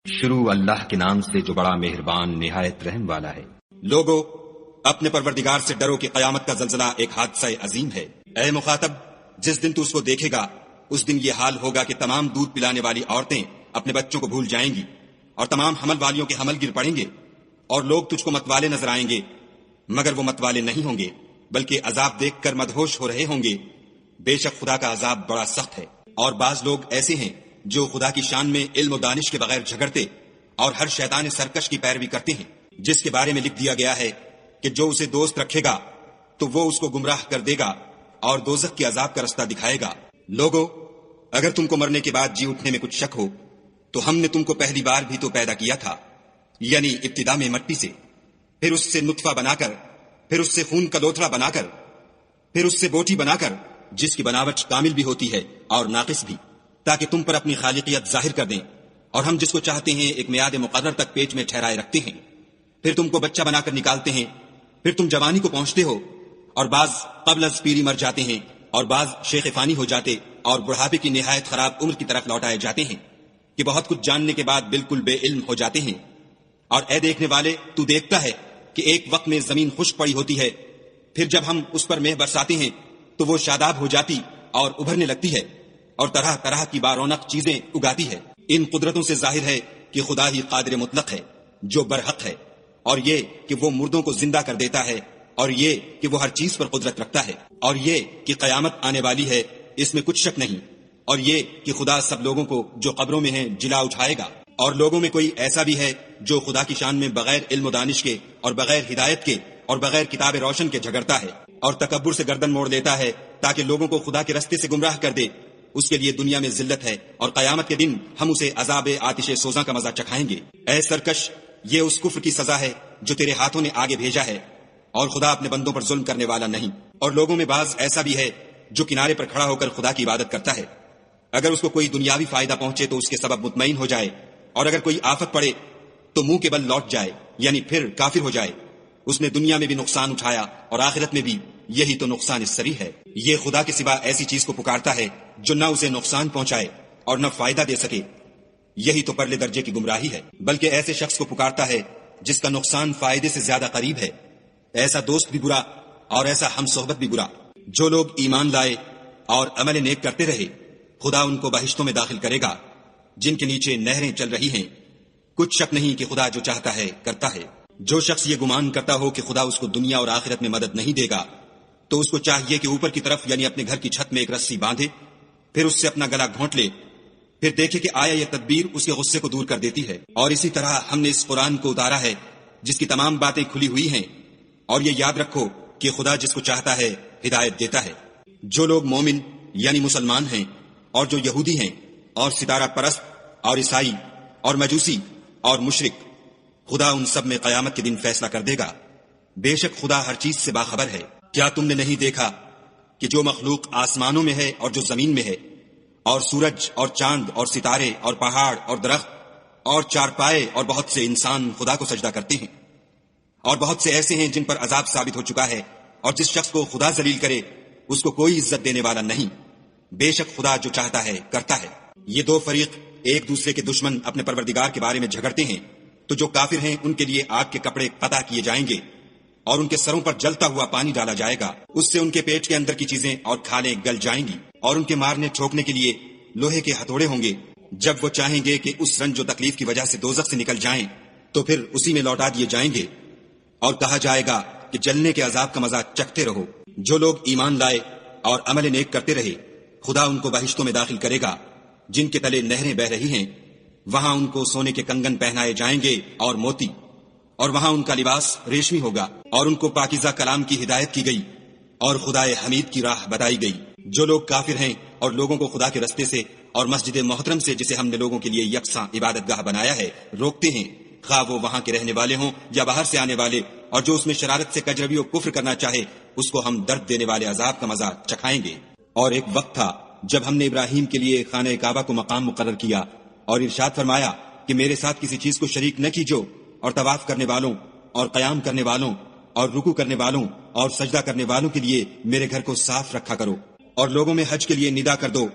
شروع اللہ کے نام سے جو بڑا مہربان نہایت رحم والا ہے۔ لوگو اپنے پروردگار سے ڈرو کہ قیامت کا زلزلہ ایک حادثہ عظیم ہے۔ اے مخاطب، جس دن تو اس کو دیکھے گا اس دن یہ حال ہوگا کہ تمام دودھ پلانے والی عورتیں اپنے بچوں کو بھول جائیں گی اور تمام حمل والیوں کے حمل گر پڑیں گے، اور لوگ تجھ کو متوالے نظر آئیں گے مگر وہ متوالے نہیں ہوں گے بلکہ عذاب دیکھ کر مدہوش ہو رہے ہوں گے۔ بے شک خدا کا عذاب بڑا سخت ہے۔ اور بعض لوگ ایسے ہیں جو خدا کی شان میں علم و دانش کے بغیر جھگڑتے اور ہر شیطان سرکش کی پیروی کرتے ہیں، جس کے بارے میں لکھ دیا گیا ہے کہ جو اسے دوست رکھے گا تو وہ اس کو گمراہ کر دے گا اور دوزخ کے عذاب کا رستہ دکھائے گا۔ لوگو اگر تم کو مرنے کے بعد جی اٹھنے میں کچھ شک ہو تو ہم نے تم کو پہلی بار بھی تو پیدا کیا تھا، یعنی ابتدا میں مٹی سے، پھر اس سے نطفہ بنا کر، پھر اس سے خون کا لوتھڑا بنا کر، پھر اس سے بوٹی بنا کر، جس کی بناوٹ کامل بھی ہوتی ہے اور ناقص بھی، تاکہ تم پر اپنی خالقیت ظاہر کر دیں، اور ہم جس کو چاہتے ہیں ایک میعاد مقرر تک پیٹ میں ٹھہرائے رکھتے ہیں، پھر تم کو بچہ بنا کر نکالتے ہیں، پھر تم جوانی کو پہنچتے ہو، اور بعض قبل از پیری مر جاتے ہیں، اور بعض شیخ فانی ہو جاتے اور بڑھاپے کی نہایت خراب عمر کی طرف لوٹائے جاتے ہیں کہ بہت کچھ جاننے کے بعد بالکل بے علم ہو جاتے ہیں۔ اور اے دیکھنے والے، تو دیکھتا ہے کہ ایک وقت میں زمین خشک پڑی ہوتی ہے، پھر جب ہم اس پر مہ برساتے ہیں تو وہ شاداب ہو جاتی اور ابھرنے لگتی ہے اور طرح طرح کی بارونق چیزیں اگاتی ہے۔ ان قدرتوں سے ظاہر ہے کہ خدا ہی قادر مطلق ہے جو برحق ہے، اور یہ کہ وہ مردوں کو زندہ کر دیتا ہے، اور یہ کہ وہ ہر چیز پر قدرت رکھتا ہے، اور یہ کہ قیامت آنے والی ہے، اس میں کچھ شک نہیں، اور یہ کہ خدا سب لوگوں کو جو قبروں میں ہیں جلا اٹھائے گا۔ اور لوگوں میں کوئی ایسا بھی ہے جو خدا کی شان میں بغیر علم و دانش کے اور بغیر ہدایت کے اور بغیر کتاب روشن کے جھگڑتا ہے اور تکبر سے گردن موڑ دیتا ہے تاکہ لوگوں کو خدا کے رستے سے گمراہ کر دے، اس کے لیے دنیا میں ذلت ہے اور قیامت کے دن ہم اسے عذاب آتش سوزاں کا مزہ چکھائیں گے۔ اے سرکش، یہ اس کفر کی سزا ہے جو تیرے ہاتھوں نے آگے بھیجا ہے، اور خدا اپنے بندوں پر ظلم کرنے والا نہیں۔ اور لوگوں میں بعض ایسا بھی ہے جو کنارے پر کھڑا ہو کر خدا کی عبادت کرتا ہے، اگر اس کو کوئی دنیاوی فائدہ پہنچے تو اس کے سبب مطمئن ہو جائے، اور اگر کوئی آفت پڑے تو منہ کے بل لوٹ جائے، یعنی پھر کافر ہو جائے۔ اس نے دنیا میں بھی نقصان اٹھایا اور آخرت میں بھی، یہی تو نقصان السری ہے۔ یہ خدا کے سوا ایسی چیز کو پکارتا ہے جو نہ اسے نقصان پہنچائے اور نہ فائدہ دے سکے، یہی تو پرلے درجے کی گمراہی ہے۔ بلکہ ایسے شخص کو پکارتا ہے جس کا نقصان فائدے سے زیادہ قریب ہے، ایسا دوست بھی برا اور ایسا ہم صحبت بھی برا۔ جو لوگ ایمان لائے اور عمل نیک کرتے رہے، خدا ان کو بہشتوں میں داخل کرے گا جن کے نیچے نہریں چل رہی ہیں۔ کچھ شک نہیں کہ خدا جو چاہتا ہے کرتا ہے۔ جو شخص یہ گمان کرتا ہو کہ خدا اس کو دنیا اور آخرت میں مدد نہیں دے گا، تو اس کو چاہیے کہ اوپر کی طرف یعنی اپنے گھر کی چھت میں ایک رسی باندھے، پھر اس سے اپنا گلا گھونٹ لے، پھر دیکھے کہ آیا یہ تدبیر اس کے غصے کو دور کر دیتی ہے۔ اور اسی طرح ہم نے اس قرآن کو اتارا ہے جس کی تمام باتیں کھلی ہوئی ہیں، اور یہ یاد رکھو کہ خدا جس کو چاہتا ہے ہدایت دیتا ہے۔ جو لوگ مومن یعنی مسلمان ہیں اور جو یہودی ہیں اور ستارہ پرست اور عیسائی اور مجوسی اور مشرک، خدا ان سب میں قیامت کے دن فیصلہ کر دے گا۔ بے شک خدا ہر چیز سے باخبر ہے۔ کیا تم نے نہیں دیکھا کہ جو مخلوق آسمانوں میں ہے اور جو زمین میں ہے، اور سورج اور چاند اور ستارے اور پہاڑ اور درخت اور چارپائے اور بہت سے انسان خدا کو سجدہ کرتے ہیں، اور بہت سے ایسے ہیں جن پر عذاب ثابت ہو چکا ہے، اور جس شخص کو خدا ذلیل کرے اس کو کوئی عزت دینے والا نہیں۔ بے شک خدا جو چاہتا ہے کرتا ہے۔ یہ دو فریق ایک دوسرے کے دشمن اپنے پروردگار کے بارے میں جھگڑتے ہیں، تو جو کافر ہیں ان کے لیے آگ کے کپڑے قطع کیے جائیں گے اور ان کے سروں پر جلتا ہوا پانی ڈالا جائے گا، اس سے ان کے پیٹ کے اندر کی چیزیں اور کھالیں گل جائیں گی، اور ان کے مارنے ٹھوکنے کے لیے لوہے کے ہتھوڑے ہوں گے۔ جب وہ چاہیں گے کہ اس رنج و تکلیف کی وجہ سے دوزخ سے نکل جائیں تو پھر اسی میں لوٹا دیے جائیں گے، اور کہا جائے گا کہ جلنے کے عذاب کا مزہ چکھتے رہو۔ جو لوگ ایمان لائے اور عمل نیک کرتے رہے، خدا ان کو بہشتوں میں داخل کرے گا جن کے تلے نہریں بہ رہی ہیں، وہاں ان کو سونے کے کنگن پہنائے جائیں گے اور موتی، اور وہاں ان کا لباس ریشمی ہوگا، اور ان کو پاکیزہ کلام کی ہدایت کی گئی اور خدائے حمید کی راہ بتائی گئی۔ جو لوگ کافر ہیں اور لوگوں کو خدا کے رستے سے اور مسجد محترم سے جسے ہم نے لوگوں کے لیے یکساں عبادت گاہ بنایا ہے روکتے ہیں، خواہ وہ وہاں کے رہنے والے ہوں یا باہر سے آنے والے، اور جو اس میں شرارت سے کجروی و کفر کرنا چاہے اس کو ہم درد دینے والے عذاب کا مزہ چکھائیں گے۔ اور ایک وقت تھا جب ہم نے ابراہیم کے لیے خانہ کعبہ کو مقام مقرر کیا اور ارشاد فرمایا کہ میرے ساتھ کسی چیز کو شریک نہ کیجو، اور طواف کرنے والوں اور قیام کرنے والوں اور رکوع کرنے والوں اور سجدہ کرنے والوں کے لیے میرے گھر کو صاف رکھا کرو، اور لوگوں میں حج کے لیے ندا کر دو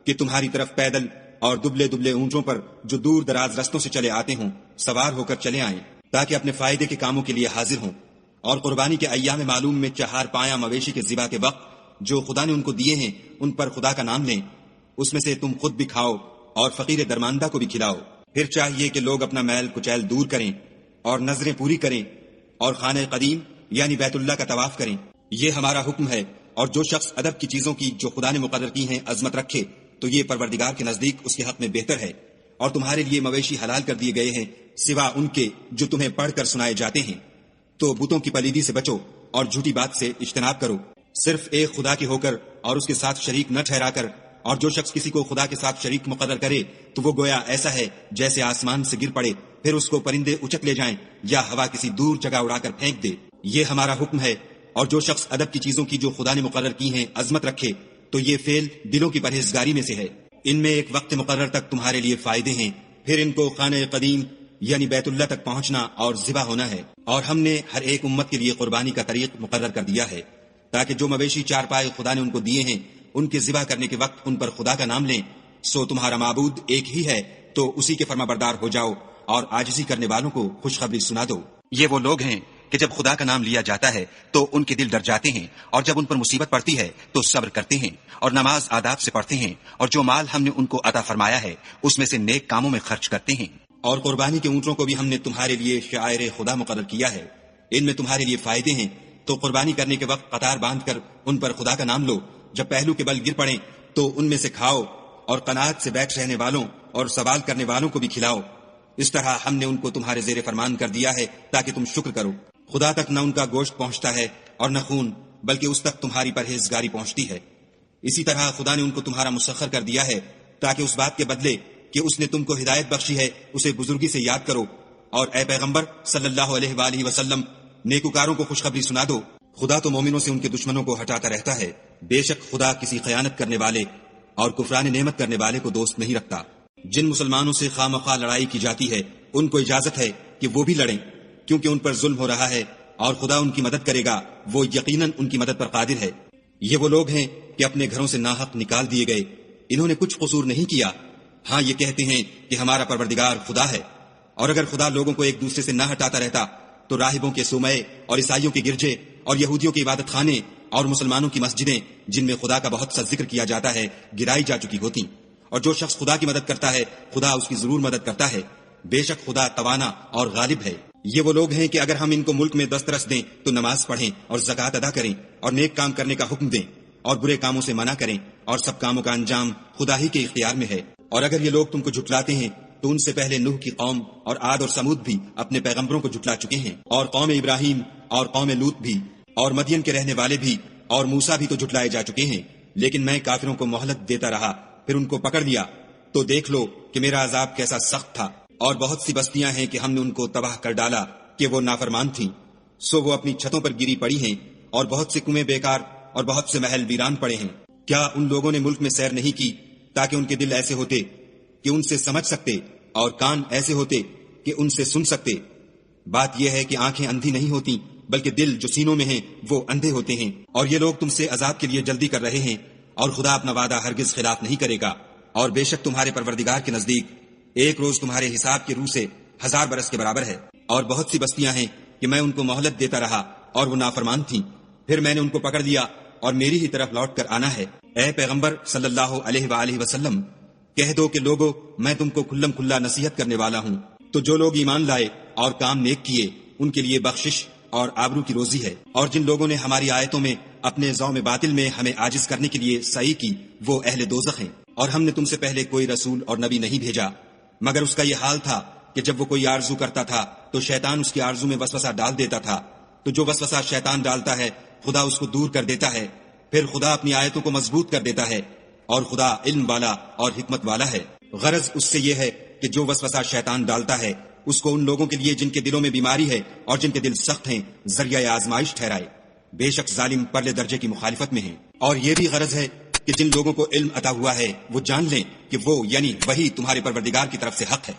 کہ تمہاری طرف پیدل اور دبلے دبلے اونٹوں پر جو دور دراز رستوں سے چلے آتے ہوں سوار ہو کر چلے آئیں تاکہ اپنے فائدے کے کاموں کے لیے حاضر ہوں، اور قربانی کے ایام معلوم میں 4 پایہ مویشی کے ذبح کے وقت جو خدا نے ان کو دیے ہیں ان پر خدا کا نام لیں، اس میں سے تم خود بھی کھاؤ اور فقیر درماندہ کو بھی کھلاؤ۔ پھر چاہیے کہ لوگ اپنا میل کچیل دور کریں اور نظریں پوری کریں اور خانہ قدیم یعنی بیت اللہ کا طواف کریں، یہ ہمارا حکم ہے۔ اور جو شخص ادب کی چیزوں کی جو خدا نے مقرر کی ہیں عظمت رکھے تو یہ پروردگار کے نزدیک اس کے حق میں بہتر ہے۔ اور تمہارے لیے مویشی حلال کر دیے گئے ہیں سوا ان کے جو تمہیں پڑھ کر سنائے جاتے ہیں، تو بتوں کی پلیدی سے بچو اور جھوٹی بات سے اجتناب کرو، صرف ایک خدا کے ہو کر اور اس کے ساتھ شریک نہ ٹھہرا کر۔ اور جو شخص کسی کو خدا کے ساتھ شریک مقرر کرے تو وہ گویا ایسا ہے جیسے آسمان سے گر پڑے پھر اس کو پرندے اچک لے جائیں یا ہوا کسی دور جگہ اڑا کر پھینک دے، یہ ہمارا حکم ہے۔ اور جو شخص ادب کی چیزوں کی جو خدا نے مقرر کی ہیں عظمت رکھے تو یہ فعل دلوں کی پرہیزگاری میں سے ہے۔ ان میں ایک وقت مقرر تک تمہارے لیے فائدے ہیں، پھر ان کو خانہ قدیم یعنی بیت اللہ تک پہنچنا اور ذبح ہونا ہے۔ اور ہم نے ہر ایک امت کے لیے قربانی کا طریق مقرر کر دیا ہے تاکہ جو مویشی 4 پائے خدا نے ان کو دیے ہیں ان کے ذبح کرنے کے وقت ان پر خدا کا نام لیں۔ سو تمہارا معبود ایک ہی ہے تو اسی کے فرما بردار ہو جاؤ اور عاجزی کرنے والوں کو خوشخبری سنا دو۔ یہ وہ لوگ ہیں کہ جب خدا کا نام لیا جاتا ہے تو ان کے دل ڈر جاتے ہیں، اور جب ان پر مصیبت پڑتی ہے تو صبر کرتے ہیں اور نماز آداب سے پڑھتے ہیں، اور جو مال ہم نے ان کو عطا فرمایا ہے اس میں سے نیک کاموں میں خرچ کرتے ہیں۔ اور قربانی کے اونٹوں کو بھی ہم نے تمہارے لیے شعائر خدا مقرر کیا ہے، ان میں تمہارے لیے فائدے ہیں، تو قربانی کرنے کے وقت قطار باندھ کر ان پر خدا کا نام لو، جب پہلو کے بل گر پڑیں تو ان میں سے کھاؤ، اور قناعت سے بیٹھ رہنے والوں اور سوال کرنے والوں کو بھی کھلاؤ۔ اس طرح ہم نے ان کو تمہارے زیر فرمان کر دیا ہے تاکہ تم شکر کرو۔ خدا تک نہ ان کا گوشت پہنچتا ہے اور نہ خون، بلکہ اس تک تمہاری پرہیزگاری پہنچتی ہے۔ اسی طرح خدا نے ان کو تمہارا مسخر کر دیا ہے تاکہ اس بات کے بدلے کہ اس نے تم کو ہدایت بخشی ہے اسے بزرگی سے یاد کرو، اور اے پیغمبر صلی اللہ علیہ وآلہ وسلم نیکوکاروں کو خوشخبری سنا دو۔ خدا تو مومنوں سے ان کے دشمنوں کو ہٹاتا رہتا ہے، بے شک خدا کسی خیانت کرنے والے اور کفران نعمت کرنے والے کو دوست نہیں رکھتا۔ جن مسلمانوں سے خواہ مخواہ لڑائی کی جاتی ہے ان کو اجازت ہے کہ وہ بھی لڑیں، کیونکہ ان پر ظلم ہو رہا ہے اور خدا ان کی مدد کرے گا، وہ یقیناً ان کی مدد پر قادر ہے۔ یہ وہ لوگ ہیں کہ اپنے گھروں سے ناحق نکال دیے گئے، انہوں نے کچھ قصور نہیں کیا، ہاں یہ کہتے ہیں کہ ہمارا پروردگار خدا ہے۔ اور اگر خدا لوگوں کو ایک دوسرے سے نہ ہٹاتا رہتا تو راہبوں کے صومعے اور عیسائیوں کے گرجے اور یہودیوں کے عبادت خانے اور مسلمانوں کی مسجدیں جن میں خدا کا بہت سا ذکر کیا جاتا ہے گرائی جا چکی ہوتی۔ اور جو شخص خدا کی مدد کرتا ہے خدا اس کی ضرور مدد کرتا ہے، بے شک خدا توانا اور غالب ہے۔ یہ وہ لوگ ہیں کہ اگر ہم ان کو ملک میں دسترس دیں تو نماز پڑھیں اور زکوٰۃ ادا کریں اور نیک کام کرنے کا حکم دیں اور برے کاموں سے منع کریں، اور سب کاموں کا انجام خدا ہی کے اختیار میں ہے۔ اور اگر یہ لوگ تم کو جھٹلاتے ہیں تو ان سے پہلے نوح کی قوم اور عاد اور سمود بھی اپنے پیغمبروں کو جھٹلا چکے ہیں، اور قوم ابراہیم اور قوم لوط بھی، اور مدین کے رہنے والے بھی، اور موسیٰ بھی تو جھٹلائے جا چکے ہیں۔ لیکن میں کافروں کو مہلت دیتا رہا، پھر ان کو پکڑ لیا، تو دیکھ لو کہ میرا عذاب کیسا سخت تھا۔ اور بہت سی بستیاں ہیں کہ ہم نے ان کو تباہ کر ڈالا کہ وہ نافرمان تھیں، سو وہ اپنی چھتوں پر گری پڑی ہیں، اور بہت سے کنویں بیکار اور بہت سے محل ویران پڑے ہیں۔ کیا ان لوگوں نے ملک میں سیر نہیں کی تاکہ ان کے دل ایسے ہوتے کہ ان سے سمجھ سکتے اور کان ایسے ہوتے کہ ان سے سن سکتے؟ بات یہ ہے کہ آنکھیں اندھی نہیں ہوتی بلکہ دل جو سینوں میں ہیں وہ اندھے ہوتے ہیں۔ اور یہ لوگ تم سے عذاب کے لیے جلدی کر رہے ہیں، اور خدا اپنا وعدہ ہرگز خلاف نہیں کرے گا۔ اور بے شک تمہارے پروردگار کے نزدیک ایک روز تمہارے حساب کی روح سے 1000 برس کے برابر ہے۔ اور بہت سی بستیاں ہیں کہ میں ان کو مہلت دیتا رہا اور وہ نافرمان تھیں، پھر میں نے ان کو پکڑ لیا اور میری ہی طرف لوٹ کر آنا ہے۔ اے پیغمبر صلی اللہ علیہ وآلہ وسلم کہہ دو کہ لوگو میں تم کو کھلم کھلا نصیحت کرنے والا ہوں، تو جو لوگ ایمان لائے اور کام نیک کیے ان کے لیے بخشش اور آبرو کی روزی ہے۔ اور جن لوگوں نے ہماری آیتوں میں اپنے ذوم باطل میں ہمیں عاجز کرنے کے لیے سعی کی وہ اہل دوزخ ہیں۔ اور ہم نے تم سے پہلے کوئی رسول اور نبی نہیں بھیجا مگر اس کا یہ حال تھا کہ جب وہ کوئی آرزو کرتا تھا تو شیطان اس کی آرزو میں وسوسہ ڈال دیتا تھا، تو جو وسوسہ شیطان ڈالتا ہے خدا اس کو دور کر دیتا ہے، پھر خدا اپنی آیتوں کو مضبوط کر دیتا ہے، اور خدا علم والا اور حکمت والا ہے۔ غرض اس سے یہ ہے کہ جو وسوسہ شیطان ڈالتا ہے اس کو ان لوگوں کے لیے جن کے دلوں میں بیماری ہے اور جن کے دل سخت ہیں ذریعہ آزمائش ٹھہرائے، بے شک ظالم پرلے درجے کی مخالفت میں ہیں۔ اور یہ بھی غرض ہے کہ جن لوگوں کو علم عطا ہوا ہے وہ جان لیں کہ وہ یعنی وہی تمہارے پروردگار کی طرف سے حق ہے،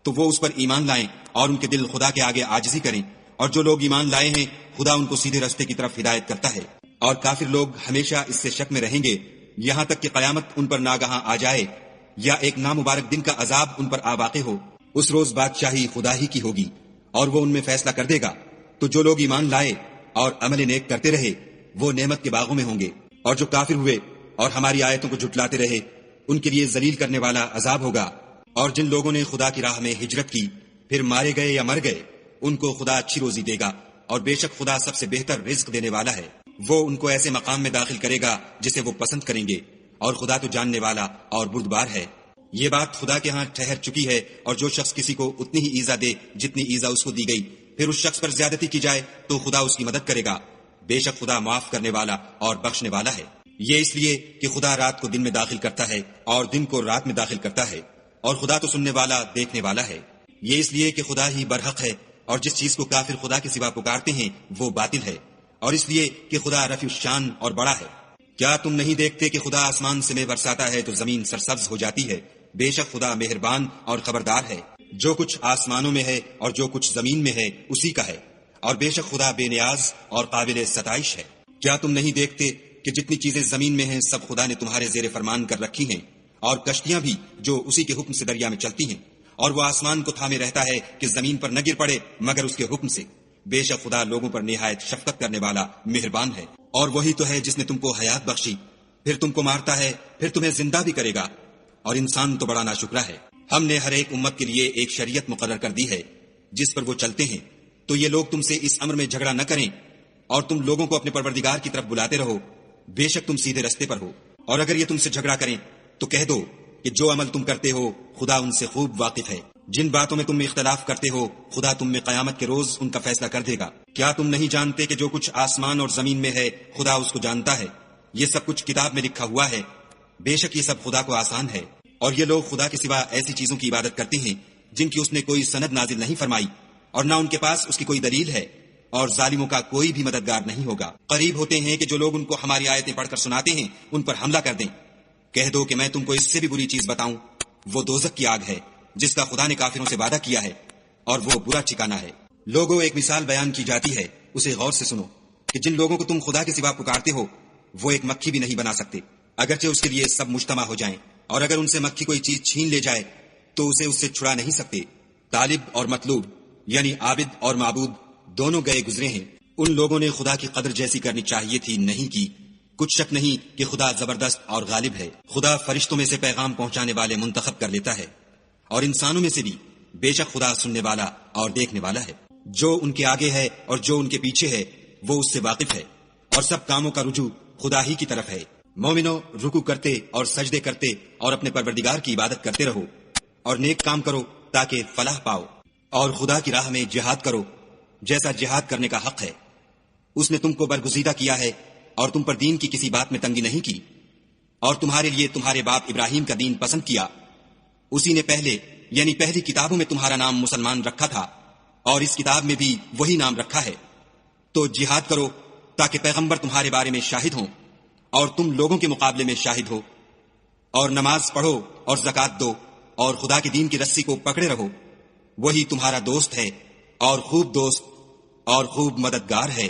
تو وہ اس پر ایمان لائیں اور ان کے دل خدا کے آگے عاجزی کریں۔ اور جو لوگ ایمان لائے ہیں خدا ان کو سیدھے راستے کی طرف ہدایت کرتا ہے۔ اور کافر لوگ ہمیشہ اس سے شک میں رہیں گے یہاں تک کہ قیامت ان پر ناگہاں آ جائے یا ایک نامبارک دن کا عذاب ان پر آ واقع ہو، اس روز بادشاہی خدا ہی کی ہوگی اور وہ ان میں فیصلہ کر دے گا۔ تو جو لوگ ایمان لائے اور عمل نیک کرتے رہے وہ نعمت کے باغوں میں ہوں گے، اور جو کافر ہوئے اور ہماری آیتوں کو جھٹلاتے رہے ان کے لیے ذلیل کرنے والا عذاب ہوگا۔ اور جن لوگوں نے خدا کی راہ میں ہجرت کی پھر مارے گئے یا مر گئے ان کو خدا اچھی روزی دے گا، اور بے شک خدا سب سے بہتر رزق دینے والا ہے۔ وہ ان کو ایسے مقام میں داخل کرے گا جسے وہ پسند کریں گے، اور خدا تو جاننے والا اور بردبار ہے۔ یہ بات خدا کے ہاں ٹھہر چکی ہے، اور جو شخص کسی کو اتنی ہی ایذا دے جتنی ایذا اس کو دی گئی، پھر اس شخص پر زیادتی کی جائے تو خدا اس کی مدد کرے گا۔ بے شک خدا معاف کرنے والا اور بخشنے والا ہے۔ یہ اس لیے کہ خدا رات کو دن میں داخل کرتا ہے اور دن کو رات میں داخل کرتا ہے، اور خدا تو سننے والا دیکھنے والا ہے۔ یہ اس لیے کہ خدا ہی برحق ہے، اور جس چیز کو کافر خدا کے سوا پکارتے ہیں وہ باطل ہے، اور اس لیے کہ خدا رفیع الشان اور بڑا ہے۔ کیا تم نہیں دیکھتے کہ خدا آسمان سے میں برساتا ہے تو زمین سرسبز ہو جاتی ہے؟ بے شک خدا مہربان اور خبردار ہے۔ جو کچھ آسمانوں میں ہے اور جو کچھ زمین میں ہے اسی کا ہے، اور بے شک خدا بے نیاز اور قابل ستائش ہے۔ کیا تم نہیں دیکھتے کہ جتنی چیزیں زمین میں ہیں سب خدا نے تمہارے زیر فرمان کر رکھی ہیں، اور کشتیاں بھی جو اسی کے حکم سے دریا میں چلتی ہیں، اور وہ آسمان کو تھامے رہتا ہے کہ زمین پر نہ گر پڑے مگر اس کے حکم سے۔ بے شک خدا لوگوں پر نہایت شفقت کرنے والا مہربان ہے۔ اور وہی تو ہے جس نے تم کو حیات بخشی، پھر تم کو مارتا ہے، پھر تمہیں زندہ بھی کرے گا، اور انسان تو بڑا ناشکرا ہے۔ ہم نے ہر ایک امت کے لیے ایک شریعت مقرر کر دی ہے جس پر وہ چلتے ہیں، تو یہ لوگ تم سے اس امر میں جھگڑا نہ کریں، اور تم لوگوں کو اپنے پروردگار کی طرف بلاتے رہو، بے شک تم سیدھے رستے پر ہو۔ اور اگر یہ تم سے جھگڑا کریں تو کہہ دو کہ جو عمل تم کرتے ہو خدا ان سے خوب واقف ہے۔ جن باتوں میں تم اختلاف کرتے ہو خدا تم میں قیامت کے روز ان کا فیصلہ کر دے گا۔ کیا تم نہیں جانتے کہ جو کچھ آسمان اور زمین میں ہے خدا اس کو جانتا ہے؟ یہ سب کچھ کتاب میں لکھا ہوا ہے۔ بے شک یہ سب خدا کو آسان ہے۔ اور یہ لوگ خدا کے سوا ایسی چیزوں کی عبادت کرتے ہیں جن کی اس نے کوئی سند نازل نہیں فرمائی، اور نہ ان کے پاس اس کی کوئی دلیل ہے، اور ظالموں کا کوئی بھی مددگار نہیں ہوگا۔ قریب ہوتے ہیں کہ جو لوگ ان کو ہماری آیتیں پڑھ کر سناتے ہیں ان پر حملہ کر دیں۔ کہہ دو کہ میں تم کو اس سے بھی بری چیز بتاؤں، وہ دوزخ کی آگ ہے جس کا خدا نے کافروں سے وعدہ کیا ہے، اور وہ برا ٹھکانہ ہے۔ لوگوں ایک مثال بیان کی جاتی ہے، اسے غور سے سنو کہ جن لوگوں کو تم خدا کے سوا پکارتے ہو وہ ایک مکھی بھی نہیں بنا سکتے، اگرچہ اس کے لیے سب مجتمع ہو جائیں، اور اگر ان سے مکھی کوئی چیز چھین لے جائے تو اسے اس سے چھڑا نہیں سکتے۔ طالب اور مطلوب یعنی عابد اور معبود دونوں گئے گزرے ہیں۔ ان لوگوں نے خدا کی قدر جیسی کرنی چاہیے تھی، نہیں کی۔ کچھ شک نہیں کہ خدا زبردست اور غالب ہے۔ خدا فرشتوں میں سے پیغام پہنچانے والے منتخب کر لیتا ہے، اور انسانوں میں سے بھی۔ بے شک خدا سننے والا اور دیکھنے والا ہے۔ جو ان کے آگے ہے اور جو ان کے پیچھے ہے وہ اس سے واقف ہے، اور سب کاموں کا رجوع خدا ہی کی طرف ہے۔ مومنو، رکوع کرتے اور سجدے کرتے اور اپنے پروردگار کی عبادت کرتے رہو، اور نیک کام کرو تاکہ فلاح پاؤ، اور خدا کی راہ میں جہاد کرو جیسا جہاد کرنے کا حق ہے۔ اس نے تم کو برگزیدہ کیا ہے اور تم پر دین کی کسی بات میں تنگی نہیں کی، اور تمہارے لیے تمہارے باپ ابراہیم کا دین پسند کیا۔ اسی نے پہلے یعنی پہلی کتابوں میں تمہارا نام مسلمان رکھا تھا، اور اس کتاب میں بھی وہی نام رکھا ہے۔ تو جہاد کرو تاکہ پیغمبر تمہارے بارے میں شاہد ہوں اور تم لوگوں کے مقابلے میں شاہد ہو، اور نماز پڑھو اور زکوٰۃ دو، اور خدا کے دین کی رسی کو پکڑے رہو۔ وہی تمہارا دوست ہے اور خوب دوست اور خوب مددگار ہے۔